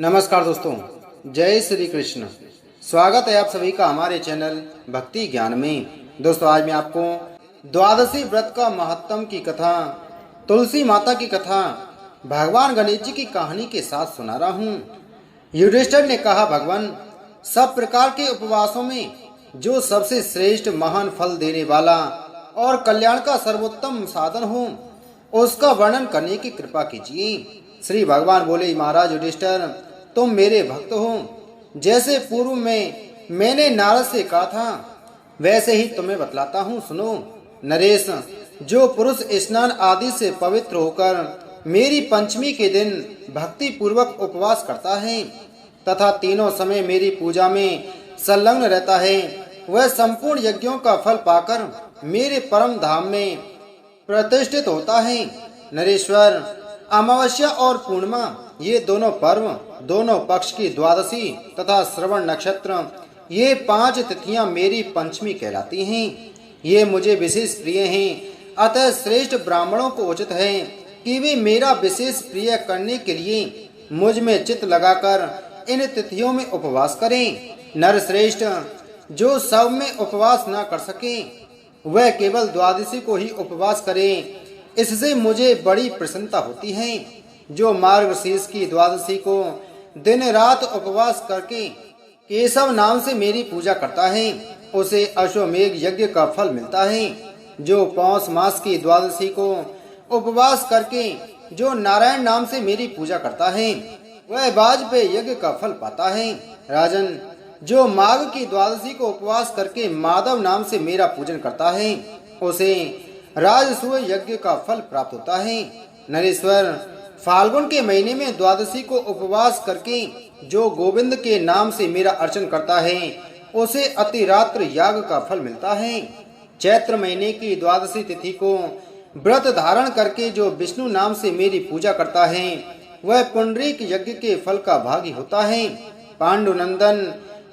नमस्कार दोस्तों, जय श्री कृष्ण। स्वागत है आप सभी का हमारे चैनल भक्ति ज्ञान में। दोस्तों, आज मैं आपको द्वादशी व्रत का महत्तम की कथा, तुलसी माता की कथा, भगवान गणेश जी की कहानी के साथ सुना रहा हूँ। युधिष्ठिर ने कहा, भगवान, सब प्रकार के उपवासों में जो सबसे श्रेष्ठ महान फल देने वाला और कल्याण का सर्वोत्तम साधन हो, उसका वर्णन करने की कृपा कीजिए। श्री भगवान बोले, महाराज युधिष्ठिर, तुम मेरे भक्त हो। जैसे पूर्व में मैंने नारद से कहा था, वैसे ही तुम्हें बतलाता हूँ, सुनो। नरेश, जो पुरुष स्नान आदि से पवित्र होकर मेरी पंचमी के दिन भक्ति पूर्वक उपवास करता है तथा तीनों समय मेरी पूजा में संलग्न रहता है, वह संपूर्ण यज्ञों का फल पाकर मेरे परम धाम में प्रतिष्ठित होता है। नरेश्वर, अमावस्या और पूर्णिमा, ये दोनों पर्व, दोनों पक्ष की द्वादशी तथा श्रवण नक्षत्र, ये 5 तिथियां मेरी पंचमी कहलाती हैं। ये मुझे विशेष प्रिय हैं। अतः श्रेष्ठ ब्राह्मणों को उचित है कि वे मेरा विशेष प्रिय करने के लिए मुझ में चित्त लगाकर इन तिथियों में उपवास करें। नर श्रेष्ठ, जो सब में उपवास न कर सके, वह केवल द्वादशी को ही उपवास करे, इससे मुझे बड़ी प्रसन्नता होती है। जो मार्गशीर्ष की द्वादशी को दिन रात उपवास करके केशव नाम से मेरी पूजा करता है, उसे अश्वमेघ यज्ञ का फल मिलता है। जो पौष मास की द्वादशी को उपवास करके जो नारायण नाम से मेरी पूजा करता है, वह वाजपेयी यज्ञ का फल पाता है। राजन, जो माघ की द्वादशी को उपवास करके माधव नाम से मेरा पूजन करता है, उसे राजसूय यज्ञ का फल प्राप्त होता है। नरेश्वर, फाल्गुन के महीने में द्वादशी को उपवास करके जो गोविंद के नाम से मेरा अर्चन करता है, उसे अतिरात्र याग का फल मिलता है। चैत्र महीने की द्वादशी तिथि को व्रत धारण करके जो विष्णु नाम से मेरी पूजा करता है, वह पुंडरीक यज्ञ के फल का भागी होता है। पांडुनंदन,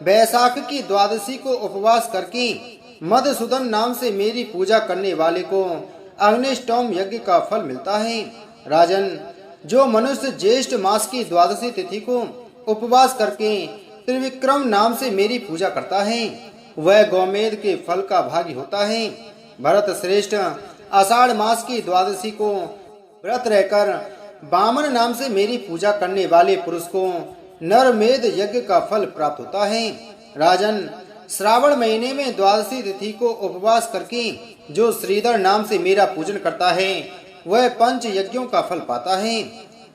वैशाख की द्वादशी को उपवास करके मधुसूदन नाम से मेरी पूजा करने वाले को अग्निष्टोम यज्ञ का फल मिलता है। राजन, जो मनुष्य ज्येष्ठ मास की द्वादशी तिथि को उपवास करके त्रिविक्रम नाम से मेरी पूजा करता है, वह गौमेध के फल का भागी होता है। भरत श्रेष्ठ, आषाढ़ मास की द्वादशी को व्रत रहकर वामन नाम से मेरी पूजा करने वाले पुरुष को नरमेध यज्ञ का फल प्राप्त होता है। राजन, श्रावण महीने में द्वादशी तिथि को उपवास करके जो श्रीधर नाम से मेरा पूजन करता है, वह पंच यज्ञों का फल पाता है।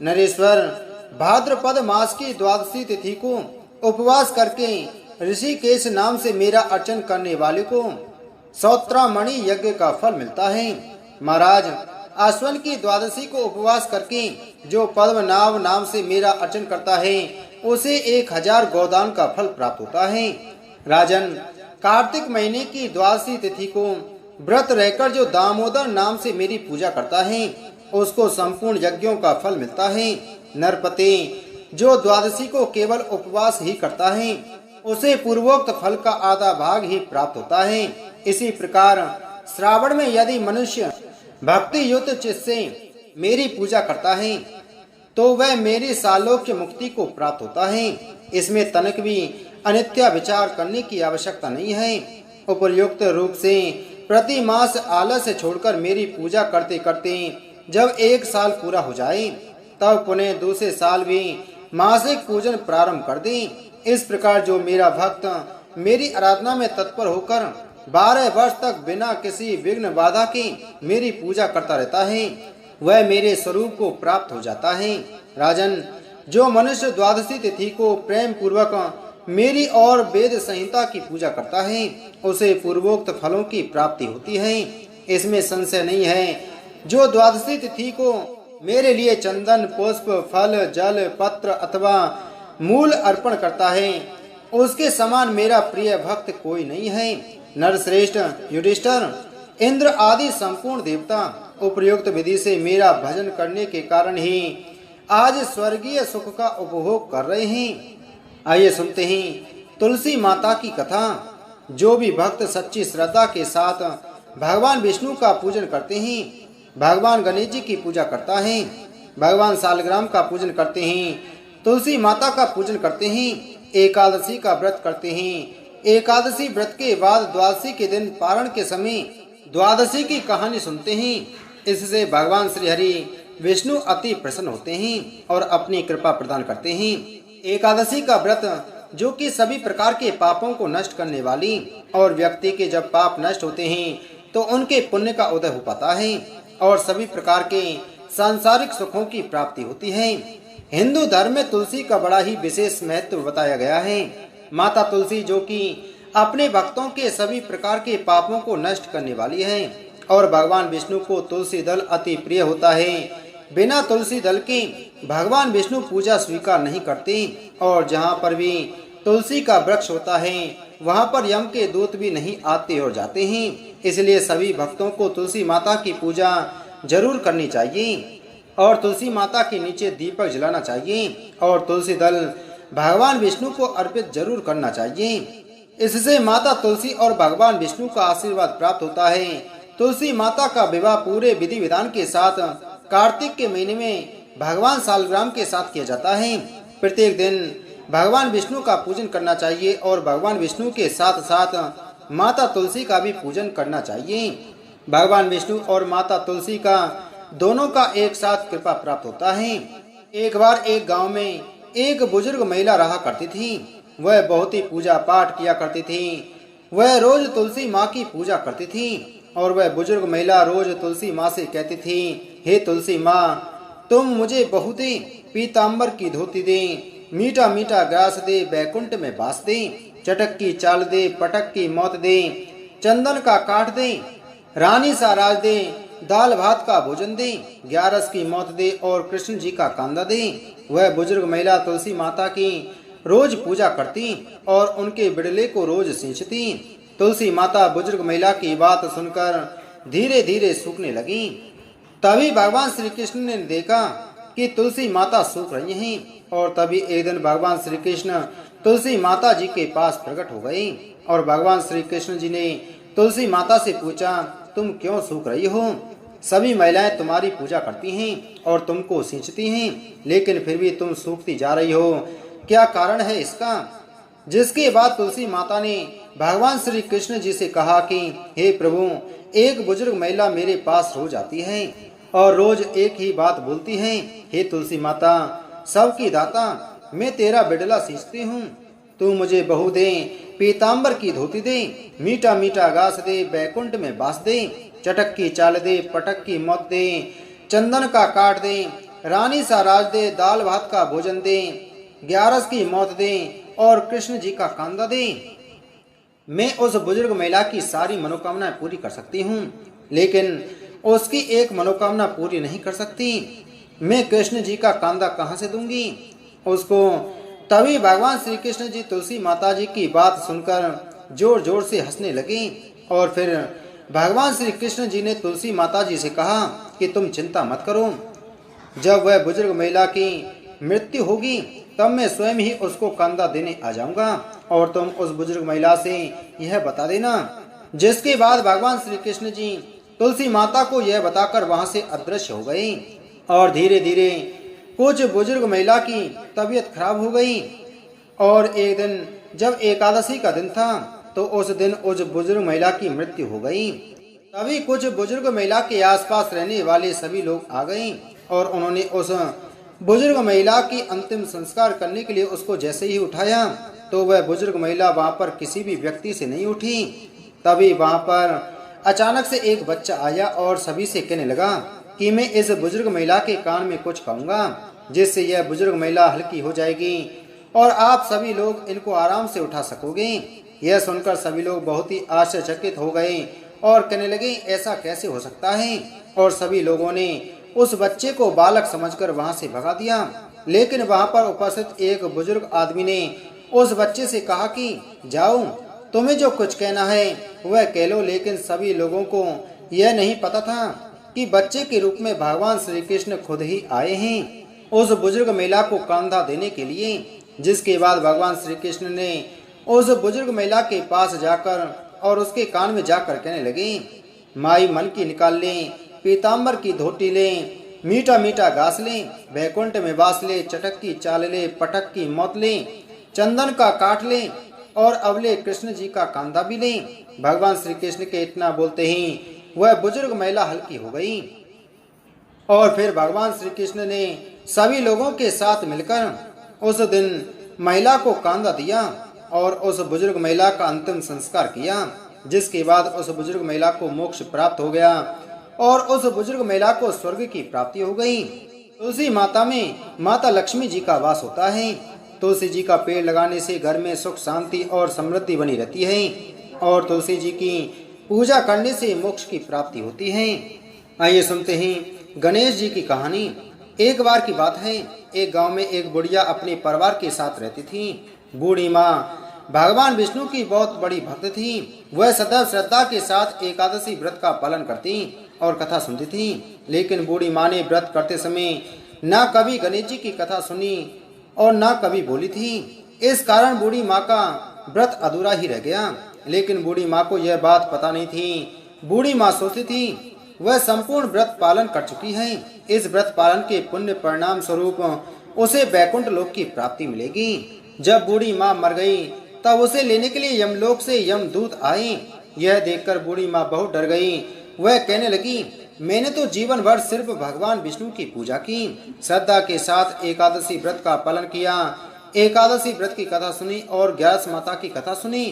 नरेश्वर, भाद्रपद मास की द्वादशी तिथि को उपवास करके ऋषिकेश नाम से मेरा अर्चन करने वाले को सौत्रामणि यज्ञ का फल मिलता है। महाराज, आश्विन की द्वादशी को उपवास करके जो पद्मनाभ नाम से मेरा अर्चन करता है, उसे 1000 गोदान का फल प्राप्त होता है। राजन, कार्तिक महीने की द्वादशी तिथि को व्रत रहकर जो दामोदर नाम से मेरी पूजा करता है, उसको संपूर्ण यज्ञों का फल मिलता है। नरपते, जो द्वादशी को केवल उपवास ही करता है, उसे पूर्वोक्त फल का आधा भाग ही प्राप्त होता है। इसी प्रकार श्रावण में यदि मनुष्य भक्ति युक्त चित्त से मेरी पूजा करता है, तो वह मेरी सालोक्य मुक्ति को प्राप्त होता है। इसमें तनिक भी अनित्य विचार करने की आवश्यकता नहीं है। उपयुक्त रूप से प्रति मास आलस्य छोड़कर मेरी पूजा करते करते जब 1 साल पूरा हो जाए, तब पुनः दूसरे साल भी मासिक पूजन प्रारंभ कर दें। इस प्रकार जो मेरा भक्त मेरी आराधना में तत्पर होकर 12 वर्ष तक बिना किसी विघ्न बाधा के मेरी पूजा करता रहता है, वह मेरे स्वरूप को प्राप्त हो जाता है। राजन, जो मनुष्य द्वादशी तिथि को प्रेम पूर्वक मेरी और वेद संहिता की पूजा करता है, उसे पूर्वोक्त फलों की प्राप्ति होती है। इसमें संशय नहीं है। जो द्वादशी तिथि को मेरे लिए चंदन, पुष्प, फल, जल, पत्र अथवा मूल अर्पण करता है, उसके समान मेरा प्रिय भक्त कोई नहीं है। नरश्रेष्ठ युधिष्ठिर, इंद्र आदि संपूर्ण देवता उपयुक्त विधि से मेरा भजन करने के कारण ही आज स्वर्गीय सुख का उपभोग कर रहे हैं। आइए सुनते हैं तुलसी माता की कथा। जो भी भक्त सच्ची श्रद्धा के साथ भगवान विष्णु का पूजन करते हैं, भगवान गणेश जी की पूजा करता है, भगवान सालग्राम का पूजन करते हैं, तुलसी माता का पूजन करते हैं, एकादशी का व्रत करते हैं। एकादशी व्रत के बाद द्वादशी के दिन पारण के समय द्वादशी की कहानी सुनते हैं। इससे भगवान श्री हरि विष्णु अति प्रसन्न होते हैं और अपनी कृपा प्रदान करते हैं। एकादशी का व्रत जो कि सभी प्रकार के पापों को नष्ट करने वाली, और व्यक्ति के जब पाप नष्ट होते हैं तो उनके पुण्य का उदय हो पाता है और सभी प्रकार के सांसारिक सुखों की प्राप्ति होती है। हिंदू धर्म में तुलसी का बड़ा ही विशेष महत्व बताया गया है। माता तुलसी जो कि अपने भक्तों के सभी प्रकार के पापों को नष्ट करने वाली है, और भगवान विष्णु को तुलसी दल अति प्रिय होता है। बिना तुलसी दल के भगवान विष्णु पूजा स्वीकार नहीं करते, और जहाँ पर भी तुलसी का वृक्ष होता है वहाँ पर यम के दूत भी नहीं आते और जाते हैं। इसलिए सभी भक्तों को तुलसी माता की पूजा जरूर करनी चाहिए और तुलसी माता के नीचे दीपक जलाना चाहिए और तुलसी दल भगवान विष्णु को अर्पित जरूर करना चाहिए। इससे माता तुलसी और भगवान विष्णु का आशीर्वाद प्राप्त होता है। तुलसी माता का विवाह पूरे विधि विधान के साथ कार्तिक के महीने में भगवान सालग्राम के साथ किया जाता है। प्रत्येक दिन भगवान विष्णु का पूजन करना चाहिए और भगवान विष्णु के साथ साथ माता तुलसी का भी पूजन करना चाहिए। भगवान विष्णु और माता तुलसी का दोनों का एक साथ कृपा प्राप्त होता है। एक बार एक गांव में एक बुजुर्ग महिला रहा करती थी। वह बहुत ही पूजा पाठ किया करती थी। वह रोज तुलसी माँ की पूजा करती थी और वह बुजुर्ग महिला रोज तुलसी माँ से कहती थी, हे तुलसी माँ, तुम मुझे बहुत ही पीताम्बर की धोती दे, मीठा मीठा ग्रास दे, बैकुंठ में बास दे, चटक की चाल दे, पटक की मौत दे, चंदन का काठ दे, रानी सा राज दे, दाल भात का भोजन दे, ग्यारस की मौत दे और कृष्ण जी का कांदा दे। वह बुजुर्ग महिला तुलसी माता की रोज पूजा करती और उनके बिड़ले को रोज सींचती। तुलसी माता बुजुर्ग महिला की बात सुनकर धीरे धीरे सूखने लगी। तभी भगवान श्री कृष्ण ने देखा कि तुलसी माता सूख रही हैं, और तभी एक दिन भगवान श्री कृष्ण तुलसी माता जी के पास प्रकट हो गए और भगवान श्री कृष्ण जी ने तुलसी माता से पूछा, तुम क्यों सूख रही हो? सभी महिलाएं तुम्हारी पूजा करती हैं और तुमको सींचती हैं, लेकिन फिर भी तुम सूखती जा रही हो, क्या कारण है इसका? जिसके बाद तुलसी माता ने भगवान श्री कृष्ण जी से कहा कि हे प्रभु, एक बुजुर्ग महिला मेरे पास रोज आती है और रोज एक ही बात बोलती है, हे तुलसी माता, सबकी दाता, मैं तेरा बिडला सींचती हूँ, तू मुझे बहू दे, पीताम्बर की धोती दे, मीठा मीठा घास दे, बैकुंठ में बास दे, चटक की चाल दे, पटक की मौत दे, चंदन का काट दे, रानी सा राज दे, दाल भात का भोजन दे, ग्यारस की मौत दे और कृष्ण जी का कांदा दे। मैं उस बुजुर्ग महिला की सारी मनोकामनाएं पूरी कर सकती हूँ, लेकिन उसकी एक मनोकामना पूरी नहीं कर सकती। मैं कृष्ण जी का कांदा कहाँ से दूंगी उसको? तभी भगवान श्री कृष्ण जी तुलसी माता जी की बात सुनकर जोर जोर से हंसने लगे और फिर भगवान श्री कृष्ण जी ने तुलसी माता जी से कहा कि तुम चिंता मत करो, जब वह बुजुर्ग महिला की मृत्यु होगी तब मैं स्वयं ही उसको कांदा देने आ जाऊंगा और तुम उस बुजुर्ग महिला से यह बता देना। जिसके बाद भगवान श्री कृष्ण जी तुलसी माता को यह बताकर वहां से अदृश्य हो गए और धीरे धीरे कुछ बुजुर्ग महिला की तबीयत खराब हो गई। और एक दिन जब एकादशी का दिन था तो उस दिन उस बुजुर्ग महिला की मृत्यु हो गई। तभी कुछ बुजुर्ग महिला के आसपास रहने वाले सभी लोग आ गए और उन्होंने उस बुजुर्ग महिला की अंतिम संस्कार करने के लिए उसको जैसे ही उठाया तो वह बुजुर्ग महिला वहां पर किसी भी व्यक्ति से नहीं उठी। तभी वहां पर अचानक से एक बच्चा आया और सभी से कहने लगा कि मैं इस बुजुर्ग महिला के कान में कुछ कहूंगा जिससे यह बुजुर्ग महिला हल्की हो जाएगी और आप सभी लोग इनको आराम से उठा सकोगे। यह सुनकर सभी लोग बहुत ही आश्चर्यचकित हो गए और कहने लगे ऐसा कैसे हो सकता है, और सभी लोगों ने उस बच्चे को बालक समझकर वहां से भगा दिया। लेकिन वहां पर उपस्थित एक बुजुर्ग आदमी ने उस बच्चे से कहा कि जाओ, तुम्हें जो कुछ कहना है वह कह लो। लेकिन सभी लोगों को यह नहीं पता था कि बच्चे के रूप में भगवान श्री कृष्ण खुद ही आए हैं उस बुजुर्ग महिला को कांधा देने के लिए। जिसके बाद भगवान श्री कृष्ण ने उस बुजुर्ग महिला के पास जाकर और उसके कान में जाकर कहने लगे, माई मन की निकाल लें, पीताम्बर की धोती लें, मीठा मीठा घास ले, बैकुंठ में बास ले, चटक की चाल ले, पटक की मौत ले, चंदन का काट ले और अवले कृष्ण जी का कांधा भी ले। भगवान श्री कृष्ण के इतना बोलते ही वह बुजुर्ग महिला हल्की हो गई और फिर भगवान श्री कृष्ण ने सभी लोगों के साथ मिलकर उस दिन महिला को कांधा दिया और उस बुजुर्ग महिला का अंतिम संस्कार किया, जिसके बाद उस बुजुर्ग महिला को मोक्ष प्राप्त हो गया और उस बुजुर्ग महिला को स्वर्ग की प्राप्ति हो गई। तुलसी माता में माता लक्ष्मी जी का वास होता है। तुलसी जी का पेड़ लगाने से घर में सुख शांति और समृद्धि बनी रहती है और तुलसी जी की पूजा करने से मोक्ष की प्राप्ति होती है। आइए सुनते हैं गणेश जी की कहानी। एक बार की बात है, एक गांव में एक बुढ़िया अपने परिवार के साथ रहती थी। बूढ़ी माँ भगवान विष्णु की बहुत बड़ी भक्त थी। वह सदैव श्रद्धा के साथ एकादशी व्रत का पालन करती और कथा सुनती थी। लेकिन बूढ़ी माँ ने व्रत करते समय न कभी गणेश जी की कथा सुनी और न कभी बोली थी। इस कारण बूढ़ी माँ का व्रत अधूरा ही रह गया। लेकिन बूढ़ी माँ को यह बात पता नहीं थी। बूढ़ी माँ सोचती थी वह संपूर्ण व्रत पालन कर चुकी है। इस व्रत पालन के पुण्य परिणाम स्वरूप उसे बैकुंठ लोक की प्राप्ति मिलेगी। जब बूढ़ी माँ मर गई तब उसे लेने के लिए यमलोक से यमदूत आए। यह देखकर बूढ़ी माँ बहुत डर गई। वह कहने लगी, मैंने तो जीवन भर सिर्फ भगवान विष्णु की पूजा की, श्रद्धा के साथ एकादशी व्रत का पालन किया, एकादशी व्रत की कथा सुनी और ग्यारस माता की कथा सुनी।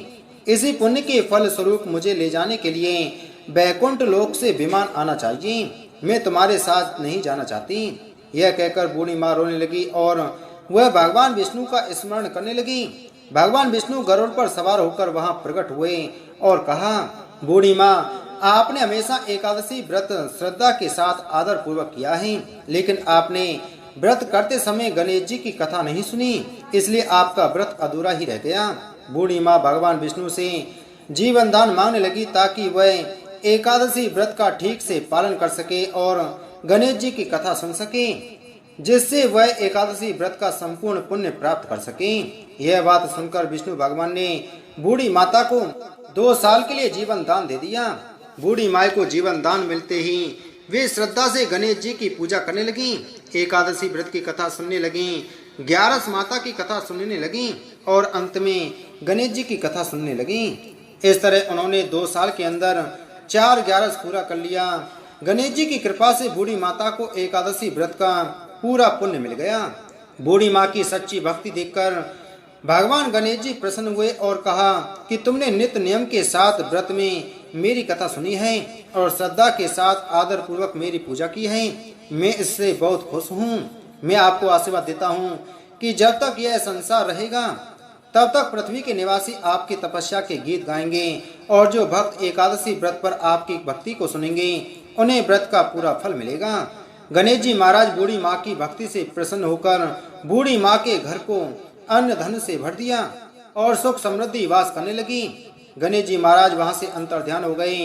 इसी पुण्य के फल स्वरूप मुझे ले जाने के लिए बैकुंठ लोक से विमान आना चाहिए। मैं तुम्हारे साथ नहीं जाना चाहती। यह कहकर बूढ़ी माँ रोने लगी और वह भगवान विष्णु का स्मरण करने लगी। भगवान विष्णु गरुड़ पर सवार होकर वहां प्रकट हुए और कहा, बूढ़ी माँ, आपने हमेशा एकादशी व्रत श्रद्धा के साथ आदर पूर्वक किया है, लेकिन आपने व्रत करते समय गणेश जी की कथा नहीं सुनी, इसलिए आपका व्रत अधूरा ही रह गया। बूढ़ी माँ भगवान विष्णु से जीवन दान मांगने लगी ताकि वह एकादशी व्रत का ठीक से पालन कर सके और गणेश जी की कथा सुन सके, जिससे वह एकादशी व्रत का संपूर्ण पुण्य प्राप्त कर सके। यह बात सुनकर विष्णु भगवान ने बूढ़ी माता को 2 साल के लिए जीवन दान दे दिया। बूढ़ी माई को जीवन दान मिलते ही वे श्रद्धा से गणेश जी की पूजा करने लगी, एकादशी व्रत की कथा सुनने लगी, ग्यारस माता की कथा सुनने लगी और अंत में गणेश जी की कथा सुनने लगी। इस तरह उन्होंने 2 साल के अंदर 4 ग्यारस पूरा कर लिया। गणेश जी की कृपा से बूढ़ी माता को एकादशी व्रत का पूरा पुण्य मिल गया। बूढ़ी माँ की सच्ची भक्ति देखकर भगवान गणेश जी प्रसन्न हुए और कहा कि तुमने नित्य नियम के साथ व्रत में मेरी कथा सुनी है और श्रद्धा के साथ आदर पूर्वक मेरी पूजा की है। मैं इससे बहुत खुश हूँ। मैं आपको आशीर्वाद देता हूँ कि जब तक यह संसार रहेगा तब तक पृथ्वी के निवासी आपकी तपस्या के गीत गाएंगे और जो भक्त एकादशी व्रत पर आपकी भक्ति को सुनेंगे उन्हें व्रत का पूरा फल मिलेगा। गणेश जी महाराज बूढ़ी माँ की भक्ति से प्रसन्न होकर बूढ़ी माँ के घर को अन्न धन से भर दिया और सुख समृद्धि वास करने लगी। गणेश जी महाराज वहां से अंतर्ध्यान हो गए।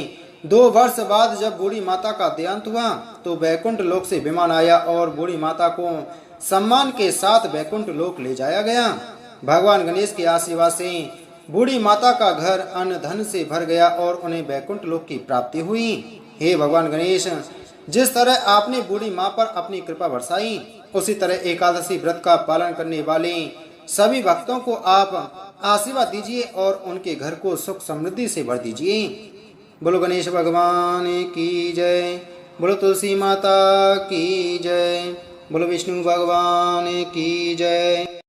2 वर्ष बाद जब बूढ़ी माता का देहांत हुआ तो बैकुंठ लोक से विमान आया और बूढ़ी माता को सम्मान के साथ बैकुंठ लोक ले जाया गया। भगवान गणेश के आशीर्वाद से बूढ़ी माता का घर अन्न धन से भर गया और उन्हें बैकुंठ लोक की प्राप्ति हुई। हे भगवान गणेश, जिस तरह आपने बूढ़ी माँ पर अपनी कृपा बरसाई, उसी तरह एकादशी व्रत का पालन करने वाले सभी भक्तों को आप आशीर्वाद दीजिए और उनके घर को सुख समृद्धि से भर दीजिए। बोलो गणेश भगवान की जय, बोलो तुलसी माता की जय, बोलो विष्णु भगवान की जय।